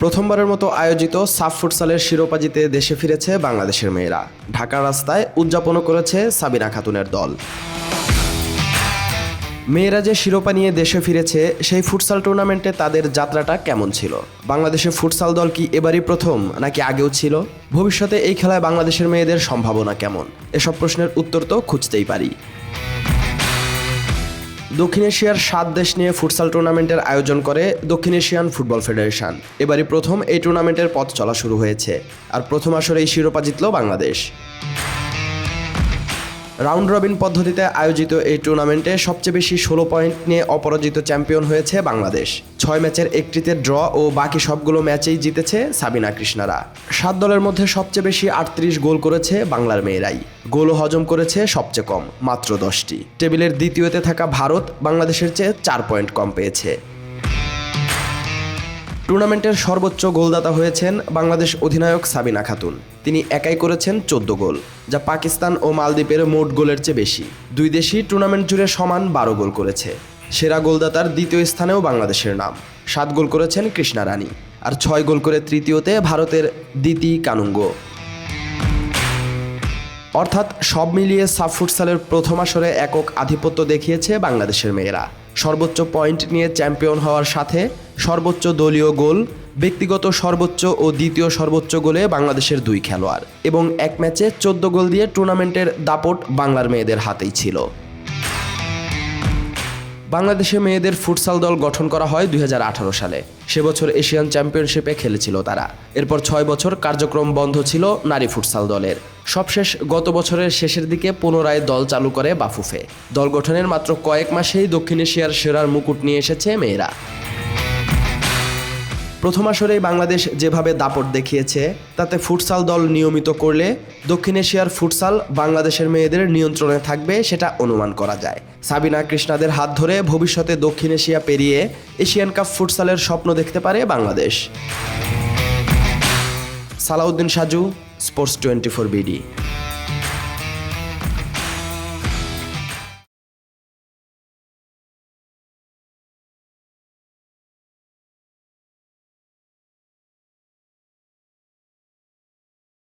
প্রথমবারের মতো আয়োজিত সাফ ফুটসালের শিরোপা জিতে দেশে ফিরেছে বাংলাদেশের মেয়েরা। ঢাকার রাস্তায় উদযাপনও করেছে সাবিনা খাতুনের দল। মেয়েরা যে শিরোপা নিয়ে দেশে ফিরেছে, সেই ফুটসাল টুর্নামেন্টে তাদের যাত্রাটা কেমন ছিল? বাংলাদেশের ফুটসাল দল কি এবারই প্রথম, নাকি আগেও ছিল? ভবিষ্যতে এই খেলায় বাংলাদেশের মেয়েদের সম্ভাবনা কেমন? এসব প্রশ্নের উত্তর তো খুঁজতেই পারি। দক্ষিণ এশিয়ার 7 দেশ নিয়ে ফুটসাল টুর্নামেন্টের আয়োজন করে দক্ষিণ এশিয়ান ফুটবল ফেডারেশন। এবারই প্রথম এই টুর্নামেন্টের পথ চলা শুরু হয়েছে, আর প্রথম আসরে এই শিরোপা জিতল বাংলাদেশ। রাউন্ড রবিন পদ্ধতিতে আয়োজিত এই টুর্নামেন্টে সবচেয়ে বেশি 16 পয়েন্ট নিয়ে অপরাজিত চ্যাম্পিয়ন হয়েছে বাংলাদেশ। 6 ম্যাচের 1টিতে ড্র ও বাকি সবগুলো ম্যাচেই জিতেছে সাবিনা কৃষ্ণারা। 7 দলের মধ্যে সবচেয়ে বেশি 38 গোল করেছে বাংলার মেয়েরাই। গোলও হজম করেছে সবচেয়ে কম, মাত্র 10টি। টেবিলের দ্বিতীয়তে থাকা ভারত বাংলাদেশের চেয়ে 4 পয়েন্ট কম পেয়েছে। টুর্নামেন্টের সর্বোচ্চ গোলদাতা হয়েছেন বাংলাদেশ অধিনায়ক সাবিনা খাতুন। তিনি একাই করেছেন 14 গোল, যা পাকিস্তান ও মালদ্বীপের মোট গোলের চেয়ে বেশি। দুই দেশই টুর্নামেন্ট জুড়ে সমান 12 গোল করেছে। সেরা গোলদাতার দ্বিতীয় স্থানেও বাংলাদেশের নাম। 7 গোল করেছেন কৃষ্ণা রানী, আর 6 গোল করে তৃতীয়তে ভারতের দিতি কানুঙ্গো। অর্থাৎ সব মিলিয়ে সাফ ফুটসালের প্রথম আসরে একক আধিপত্য দেখিয়েছে বাংলাদেশের মেয়েরা। সর্বোচ্চ পয়েন্ট নিয়ে চ্যাম্পিয়ন হওয়ার সাথে সর্বোচ্চ দলীয় গোল, ব্যক্তিগত সর্বোচ্চ ও দ্বিতীয় সর্বোচ্চ গোলে বাংলাদেশের 2 খেলোয়াড় এবং এক ম্যাচে 14 গোল দিয়ে টুর্নামেন্টের দাপট বাংলার মেয়েদের হাতেই ছিল। বাংলাদেশের মেয়েদের ফুটসাল দল গঠন করা হয় 2018 সালে। সে বছর এশিয়ান চ্যাম্পিয়নশিপে খেলেছিল তারা। এরপর 6 বছর কার্যক্রম বন্ধ ছিল নারী ফুটসাল দলের। সবশেষ গত বছরের শেষের দিকে পুনরায় দল চালু করে বাফুফে। দল গঠনের মাত্র কয়েক মাসেই দক্ষিণ এশিয়ার সেরার মুকুট নিয়ে এসেছে মেয়েরা। প্রথম আসরেই বাংলাদেশ যেভাবে দাপট দেখিয়েছে, তাতে ফুটসাল দল নিয়মিত করলে দক্ষিণ এশিয়ার ফুটসাল বাংলাদেশের মেয়েদের নিয়ন্ত্রণে থাকবে, সেটা অনুমান করা যায়। সাবিনা কৃষ্ণাদের হাত ধরে ভবিষ্যতে দক্ষিণ এশিয়া পেরিয়ে এশিয়ান কাপ ফুটসালের স্বপ্ন দেখতে পারে বাংলাদেশ। Salauddin Saju, sports 24 BD।